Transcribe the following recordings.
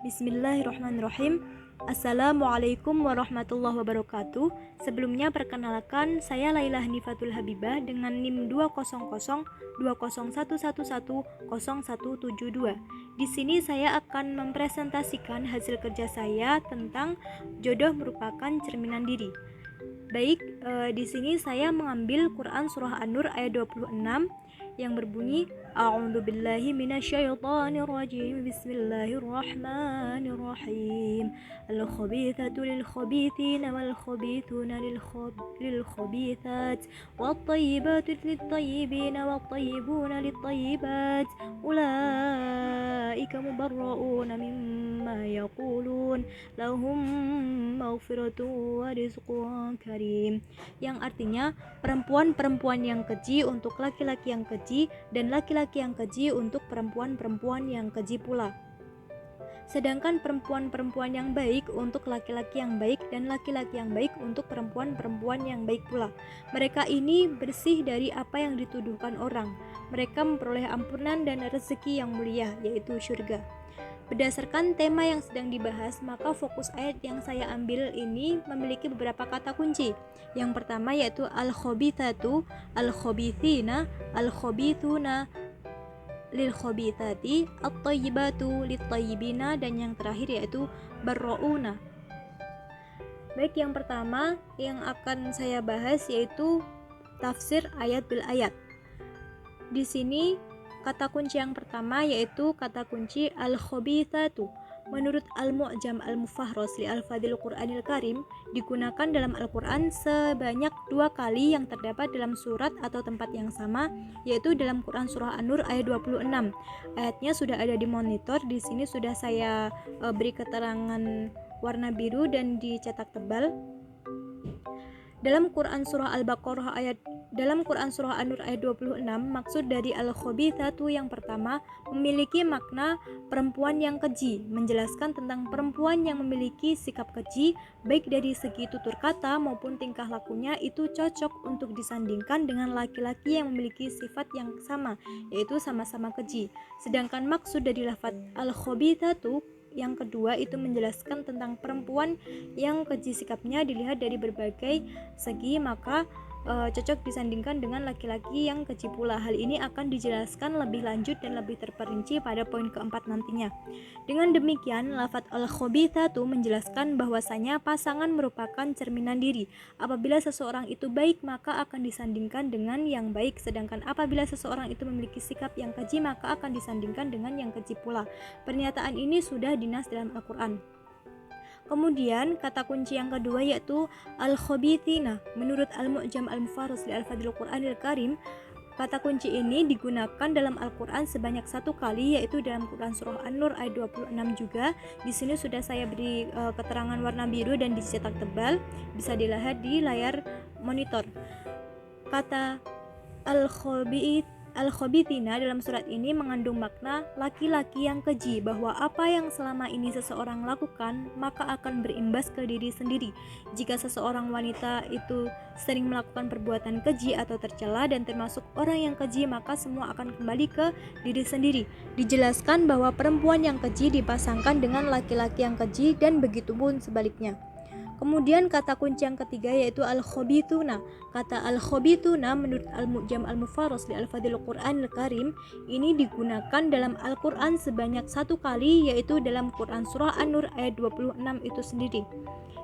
Bismillahirrahmanirrahim. Assalamualaikum warahmatullahi wabarakatuh. Sebelumnya perkenalkan, saya Laila Hanifatul Habibah dengan NIM 2002011110172. Di sini saya akan mempresentasikan hasil kerja saya tentang jodoh merupakan cerminan diri. Baik, di sini saya mengambil Quran surah An-Nur ayat 26 yang berbunyi A'udzubillahi minasyaitonirrajim. Bismillahirrahmanirrahim. Al-khabithatu lil-khabithina wal-khabithuna lil-khabithat wat-tayyibatu lit-tayyibina wat-tayyibuna lit-tayyibat. Ulaika mubarra'una mimma yaqulun lahum maghfiratun wa rizqun karim. Yang artinya perempuan-perempuan yang keji untuk laki-laki yang keji dan laki-laki yang keji untuk perempuan-perempuan yang keji pula. Sedangkan perempuan-perempuan yang baik untuk laki-laki yang baik dan laki-laki yang baik untuk perempuan-perempuan yang baik pula. Mereka ini bersih dari apa yang dituduhkan orang. Mereka memperoleh ampunan dan rezeki yang mulia, yaitu surga. Berdasarkan tema yang sedang dibahas, maka fokus ayat yang saya ambil ini memiliki beberapa kata kunci. Yang pertama yaitu al-khabithatu, al-khabithina, al-khabithuna lil-khabithati, at-tayyibatu lit-tayyibina, dan yang terakhir yaitu barra'una. Baik, yang pertama yang akan saya bahas yaitu tafsir ayat bil ayat. Di sini kata kunci yang pertama yaitu kata kunci al-khabithatu. Menurut Al-Mu'jam Al-Mufahros li Al-Fadil Qur'anil Karim, digunakan dalam Al-Quran sebanyak 2 kali yang terdapat dalam surat atau tempat yang sama, yaitu dalam Quran surah An-Nur ayat 26. Ayatnya sudah ada di monitor. Di sini sudah saya beri keterangan warna biru dan dicetak tebal. Dalam Quran surah Al-Baqarah dalam Quran surah An-Nur ayat 26, maksud dari al-khabithatu yang pertama memiliki makna perempuan yang keji, menjelaskan tentang perempuan yang memiliki sikap keji baik dari segi tutur kata maupun tingkah lakunya itu cocok untuk disandingkan dengan laki-laki yang memiliki sifat yang sama, yaitu sama-sama keji. Sedangkan maksud dari lafaz al-khabithatu yang kedua itu menjelaskan tentang perempuan yang keji sikapnya dilihat dari berbagai segi, maka cocok disandingkan dengan laki-laki yang keji pula. Hal ini akan dijelaskan lebih lanjut dan lebih terperinci pada poin keempat nantinya. Dengan demikian, lafaz al-khabithatu menjelaskan bahwasanya pasangan merupakan cerminan diri. Apabila seseorang itu baik, maka akan disandingkan dengan yang baik, sedangkan apabila seseorang itu memiliki sikap yang keji, maka akan disandingkan dengan yang keji pula. Pernyataan ini sudah dinas dalam Al-Quran. Kemudian kata kunci yang kedua yaitu al-khabithina. Menurut Al-Mu'jam Al-Mufarris li Al-Fadil Qur'anil Karim, kata kunci ini digunakan dalam Al-Quran sebanyak 1 kali, yaitu dalam Quran surah An-Nur ayat 26 juga. Di sini sudah saya beri keterangan warna biru dan dicetak tebal, bisa dilihat di layar monitor. Kata al-khabithina dalam surat ini mengandung makna laki-laki yang keji, bahwa apa yang selama ini seseorang lakukan maka akan berimbas ke diri sendiri. Jika seseorang wanita itu sering melakukan perbuatan keji atau tercela dan termasuk orang yang keji, maka semua akan kembali ke diri sendiri. Dijelaskan bahwa perempuan yang keji dipasangkan dengan laki-laki yang keji dan begitu pun sebaliknya. Kemudian kata kunci yang ketiga yaitu al-khabithuna. Kata al-khabithuna menurut Al-Mu'jam Al-Mufarris li Al-Fadil Qur'anil Karim ini digunakan dalam Al-Quran sebanyak 1 kali, yaitu dalam Quran surah An-Nur ayat 26 itu sendiri.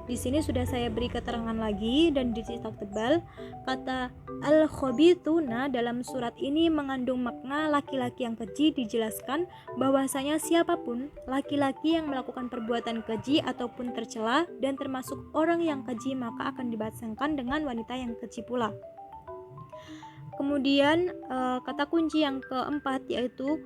Di sini sudah saya beri keterangan lagi dan dicetak tebal. Kata al-khabithuna dalam surat ini mengandung makna laki-laki yang keji. Dijelaskan bahwasanya siapapun laki-laki yang melakukan perbuatan keji ataupun tercela dan termasuk orang yang keji, maka akan dipasangkan dengan wanita yang keji pula. Kemudian kata kunci yang keempat yaitu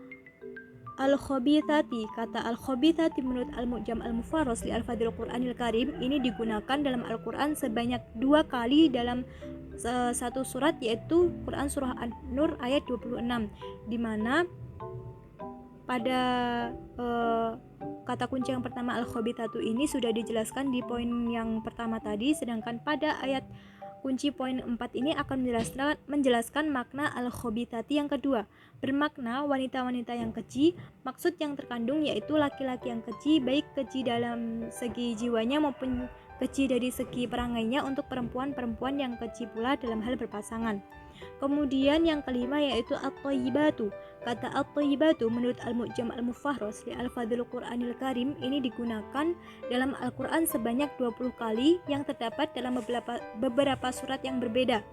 al-khabithati. Kata al-khabithati menurut Al-Mu'jam Al-Mufarris li Al-Fadil Qur'anil Karim ini digunakan dalam Al-Quran sebanyak 2 kali dalam satu surat, yaitu Quran surah An-Nur ayat 26, di mana pada kata kunci yang pertama al-khabithatu ini sudah dijelaskan di poin yang pertama tadi, sedangkan pada ayat kunci poin 4 ini akan menjelaskan makna al-khabithati yang kedua, bermakna wanita-wanita yang keji. Maksud yang terkandung yaitu laki-laki yang keji, baik keji dalam segi jiwanya maupun keji dari segi perangainya, untuk perempuan-perempuan yang keji pula dalam hal berpasangan. Kemudian yang kelima yaitu at-thayyibatu. Kata at-thayyibatu menurut Al-Mu'jam Al-Mufarras li Al-Fadhil Qur'anil Karim ini digunakan dalam Al-Quran sebanyak 20 kali yang terdapat dalam beberapa surat yang berbeda.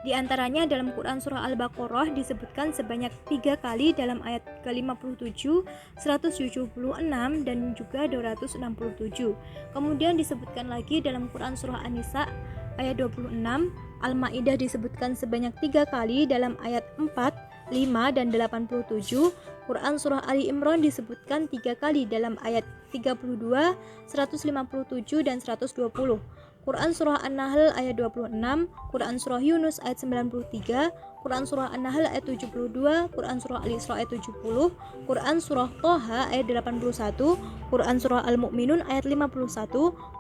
Di antaranya dalam Quran Surah Al-Baqarah disebutkan sebanyak 3 kali dalam ayat ke-57, 176, dan juga 267. Kemudian disebutkan lagi dalam Quran Surah An-Nisa ayat 26, Al-Ma'idah disebutkan sebanyak 3 kali dalam ayat 4, 5, dan 87. Quran Surah Ali Imran disebutkan 3 kali dalam ayat 32, 157, dan 120. Quran Surah An-Nahl ayat 26, Quran Surah Yunus ayat 93, Quran Surah An-Nahl ayat 72, Quran Surah Al-Isra ayat 70, Quran Surah Thaha ayat 81, Quran Surah Al-Mu'minun ayat 51,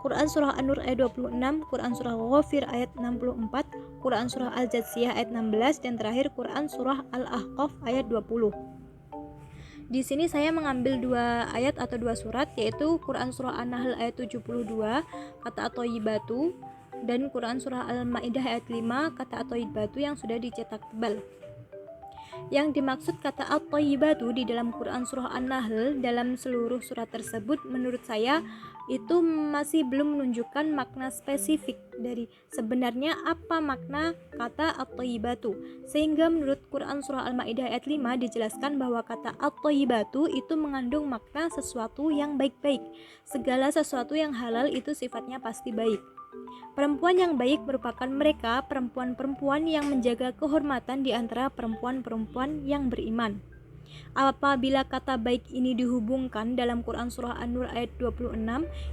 Quran Surah An-Nur ayat 26, Quran Surah Ghafir ayat 64, Quran Surah Al-Jatsiyah ayat 16, dan terakhir Quran Surah Al-Ahqaf ayat 20. Di sini saya mengambil 2 ayat atau 2 surat, yaitu Quran Surah An-Nahl ayat 72 kata at-thayyibatu, dan Quran Surah Al-Ma'idah ayat 5 kata at-thayyibatu yang sudah dicetak tebal. Yang dimaksud kata at-thayyibatu di dalam Quran Surah An-Nahl dalam seluruh surat tersebut menurut saya itu masih belum menunjukkan makna spesifik dari sebenarnya apa makna kata at-thayyibatu, sehingga menurut Quran Surah Al-Ma'idah ayat 5 dijelaskan bahwa kata at-thayyibatu itu mengandung makna sesuatu yang baik-baik. Segala sesuatu yang halal itu sifatnya pasti baik. Perempuan yang baik merupakan mereka perempuan-perempuan yang menjaga kehormatan di antara perempuan-perempuan yang beriman. Apabila kata baik ini dihubungkan dalam Quran Surah An-Nur ayat 26,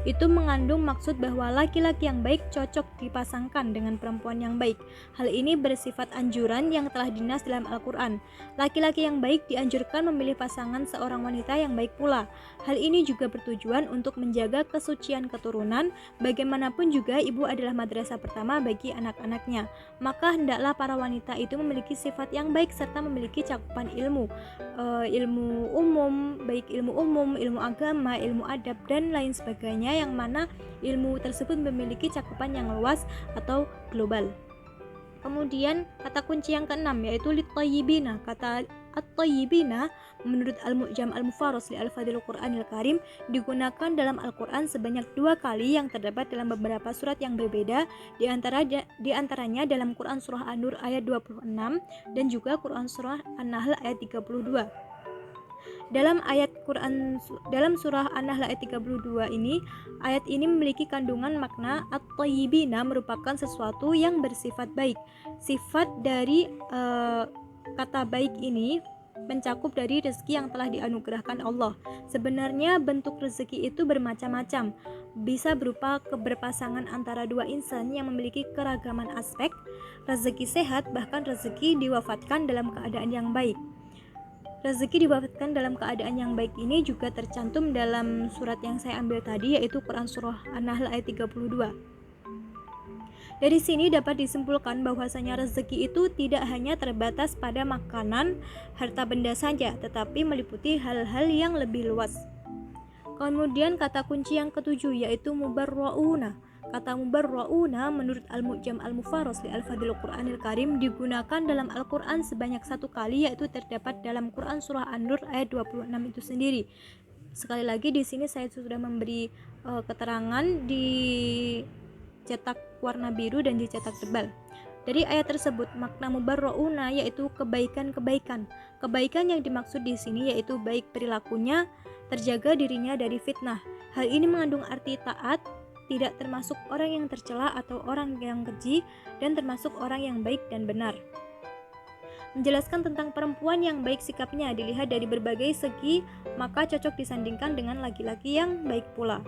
itu mengandung maksud bahwa laki-laki yang baik cocok dipasangkan dengan perempuan yang baik. Hal ini bersifat anjuran yang telah dinas dalam Al-Quran. Laki-laki yang baik dianjurkan memilih pasangan seorang wanita yang baik pula. Hal ini juga bertujuan untuk menjaga kesucian keturunan. Bagaimanapun juga ibu adalah madrasah pertama bagi anak-anaknya. Maka hendaklah para wanita itu memiliki sifat yang baik serta memiliki cakupan ilmu umum, baik ilmu umum, ilmu agama, ilmu adab, dan lain sebagainya, yang mana ilmu tersebut memiliki cakupan yang luas atau global. Kemudian kata kunci yang keenam yaitu lit-thayyibina. Kata at-thayyibina menurut Al-Mu'jam Al-Mufarras li Al-Fadhil Qur'anil Karim digunakan dalam Al-Quran sebanyak 2 kali yang terdapat dalam beberapa surat yang berbeda, di antaranya dalam Quran Surah An-Nur ayat 26 dan juga Quran Surah An-Nahl ayat 32. Dalam surah An-Nahl ayat 32 ini, ayat ini memiliki kandungan makna at-thayyibina merupakan sesuatu yang bersifat baik. Sifat dari kata baik ini mencakup dari rezeki yang telah dianugerahkan Allah. Sebenarnya bentuk rezeki itu bermacam-macam, bisa berupa keberpasangan antara 2 insan yang memiliki keragaman aspek, rezeki sehat, bahkan rezeki diwafatkan dalam keadaan yang baik. Rezeki diwafatkan dalam keadaan yang baik ini juga tercantum dalam surat yang saya ambil tadi, yaitu Quran Surah An-Nahl ayat 32. Dari sini dapat disimpulkan bahwasanya rezeki itu tidak hanya terbatas pada makanan, harta benda saja, tetapi meliputi hal-hal yang lebih luas. Kemudian kata kunci yang ketujuh yaitu mubarra'una. Kata mubarra'una menurut Al-Mu'jam Al-Mufarras li Al-Fadhil Qur'anil Karim digunakan dalam Al-Quran sebanyak 1 kali, yaitu terdapat dalam Quran Surah An-Nur ayat 26 itu sendiri. Sekali lagi di sini saya sudah memberi keterangan di cetak warna biru dan dicetak tebal. Dari ayat tersebut makna mubarra'una yaitu kebaikan-kebaikan. Kebaikan yang dimaksud di sini yaitu baik perilakunya, terjaga dirinya dari fitnah. Hal ini mengandung arti taat, tidak termasuk orang yang tercela atau orang yang keji, dan termasuk orang yang baik dan benar. Menjelaskan tentang perempuan yang baik sikapnya dilihat dari berbagai segi, maka cocok disandingkan dengan laki-laki yang baik pula.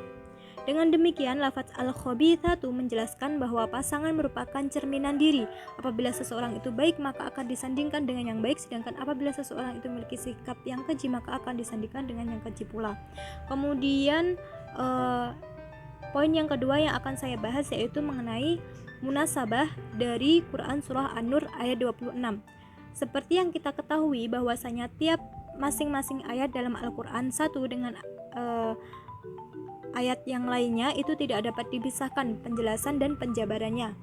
Dengan demikian, lafaz al-khabithatu menjelaskan bahwa pasangan merupakan cerminan diri. Apabila seseorang itu baik, maka akan disandingkan dengan yang baik, sedangkan apabila seseorang itu memiliki sikap yang keji, maka akan disandingkan dengan yang keji pula. Kemudian Poin yang kedua yang akan saya bahas yaitu mengenai munasabah dari Quran Surah An-Nur ayat 26. Seperti yang kita ketahui bahwasanya tiap masing-masing ayat dalam Al-Quran satu dengan ayat yang lainnya itu tidak dapat dipisahkan penjelasan dan penjabarannya.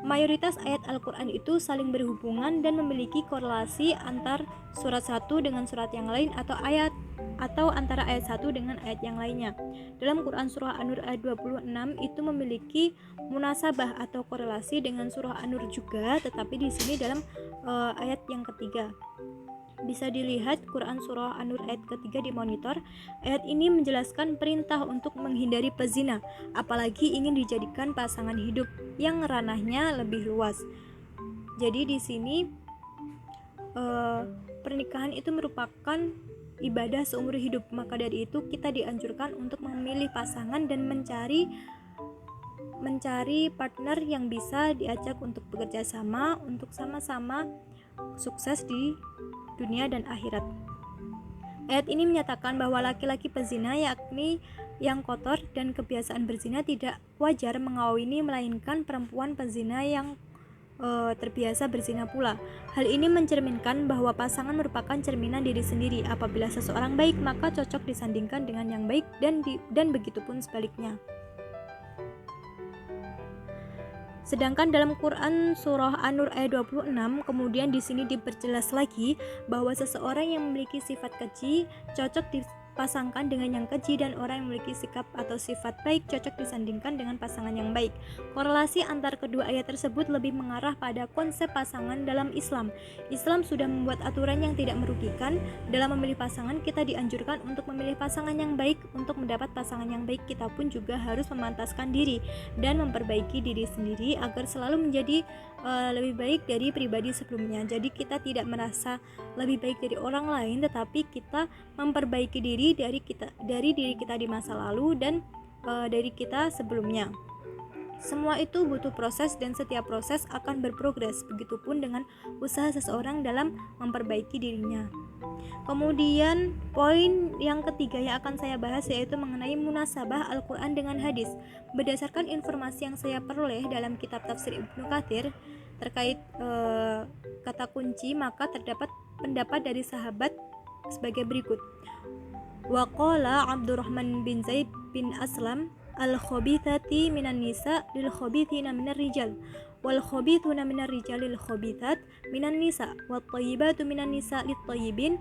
Mayoritas ayat Al-Quran itu saling berhubungan dan memiliki korelasi antar surat satu dengan surat yang lain atau antara ayat satu dengan ayat yang lainnya. Dalam Quran Surah An-Nur ayat 26 itu memiliki munasabah atau korelasi dengan Surah An-Nur juga, tetapi di sini dalam ayat yang ketiga. Bisa dilihat Quran Surah An-Nur ayat ketiga di monitor. Ayat ini menjelaskan perintah untuk menghindari pezina, apalagi ingin dijadikan pasangan hidup yang ranahnya lebih luas. Jadi di sini pernikahan itu merupakan ibadah seumur hidup, maka dari itu kita dianjurkan untuk memilih pasangan dan mencari partner yang bisa diajak untuk bekerja sama untuk sama-sama sukses di dunia dan akhirat. Ayat ini menyatakan bahwa laki-laki pezina, yakni yang kotor dan kebiasaan berzina, tidak wajar mengawini melainkan perempuan pezina yang terbiasa berzina pula. Hal ini mencerminkan bahwa pasangan merupakan cerminan diri sendiri. Apabila seseorang baik, maka cocok disandingkan dengan yang baik dan begitupun sebaliknya. Sedangkan dalam Quran Surah An-Nur ayat 26 kemudian di sini diperjelas lagi bahwa seseorang yang memiliki sifat keji cocok dipasangkan dengan yang keji, dan orang yang memiliki sikap atau sifat baik cocok disandingkan dengan pasangan yang baik. Korelasi antar kedua ayat tersebut lebih mengarah pada konsep pasangan dalam Islam. Islam sudah membuat aturan yang tidak merugikan. Dalam memilih pasangan, kita dianjurkan untuk memilih pasangan yang baik. Untuk mendapat pasangan yang baik, kita pun juga harus memantaskan diri dan memperbaiki diri sendiri agar selalu menjadi lebih baik dari pribadi sebelumnya. Jadi kita tidak merasa lebih baik dari orang lain, tetapi kita memperbaiki diri dari diri kita di masa lalu dan dari kita sebelumnya. Semua itu butuh proses dan setiap proses akan berprogres. Begitupun dengan usaha seseorang dalam memperbaiki dirinya. Kemudian poin yang ketiga yang akan saya bahas yaitu mengenai munasabah Al-Quran dengan hadis. Berdasarkan informasi yang saya peroleh dalam kitab tafsir Ibnu Katsir terkait kata kunci, maka terdapat pendapat dari sahabat sebagai berikut. Waqala Abdurrahman bin Zaid bin Aslam al-khabithati minan nisa lil khabithina minar rijal wal khabithuna minar rijal lil khabithat minan nisa wat thayyibatu minan nisa lit thayyibin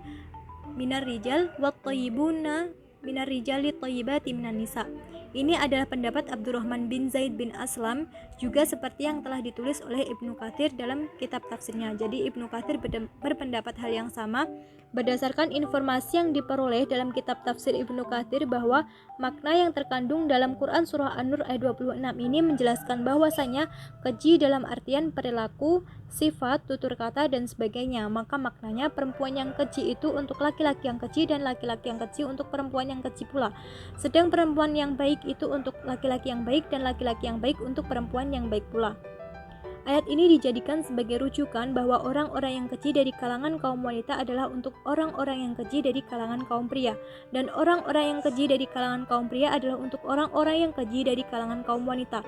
minar rijal wat thayyibuna minar rijal lit thayyibati minan nisa. Ini adalah pendapat Abdurrahman bin Zaid bin Aslam, juga seperti yang telah ditulis oleh Ibnu Katsir dalam kitab tafsirnya. Jadi Ibnu Katsir berpendapat hal yang sama berdasarkan informasi yang diperoleh dalam kitab tafsir Ibnu Katsir bahwa makna yang terkandung dalam Quran Surah An-Nur ayat 26 ini menjelaskan bahwasanya keji dalam artian perilaku, sifat, tutur kata, dan sebagainya. Maka maknanya perempuan yang keji itu untuk laki-laki yang keji dan laki-laki yang keji untuk perempuan yang keji pula. Sedang perempuan yang baik itu untuk laki-laki yang baik dan laki-laki yang baik untuk perempuan yang baik pula. Ayat ini dijadikan sebagai rujukan bahwa orang-orang yang keji dari kalangan kaum wanita adalah untuk orang-orang yang keji dari kalangan kaum pria, dan orang-orang yang keji dari kalangan kaum pria adalah untuk orang-orang yang keji dari kalangan kaum wanita.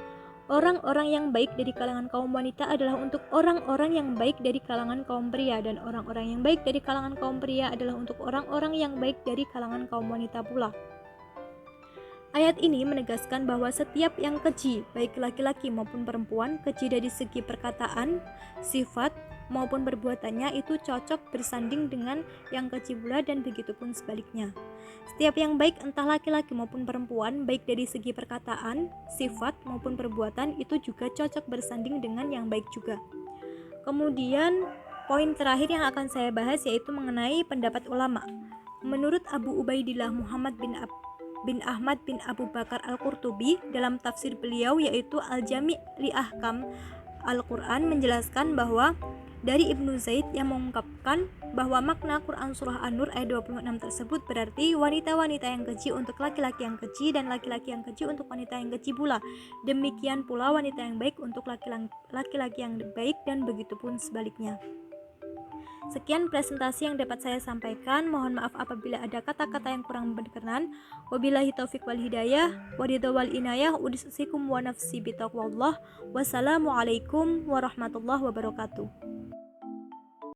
Orang-orang yang baik dari kalangan kaum wanita adalah untuk orang-orang yang baik dari kalangan kaum pria, dan orang-orang yang baik dari kalangan kaum pria adalah untuk orang-orang yang baik dari kalangan kaum wanita pula. Ayat ini menegaskan bahwa setiap yang keji, baik laki-laki maupun perempuan, keji dari segi perkataan, sifat, maupun perbuatannya itu cocok bersanding dengan yang keji pula, dan begitupun sebaliknya. Setiap yang baik entah laki-laki maupun perempuan, baik dari segi perkataan, sifat, maupun perbuatan itu juga cocok bersanding dengan yang baik juga. Kemudian poin terakhir yang akan saya bahas yaitu mengenai pendapat ulama. Menurut Abu Ubaidillah Muhammad bin Ahmad bin Abu Bakar Al-Qurtubi dalam tafsir beliau yaitu Al-Jami' li Ahkam Al-Quran menjelaskan bahwa dari Ibnu Zaid yang mengungkapkan bahwa makna Quran Surah An-Nur ayat 26 tersebut berarti wanita-wanita yang keji untuk laki-laki yang keji dan laki-laki yang keji untuk wanita yang keji pula. Demikian pula wanita yang baik untuk laki-laki yang baik dan begitupun sebaliknya. Sekian presentasi yang dapat saya sampaikan. Mohon maaf apabila ada kata-kata yang kurang berkenan. Wabillahi taufiq wal hidayah, waridha wal inayah, udisikum wa nafsi bitaqwallah. Wassalamualaikum warahmatullahi wabarakatuh.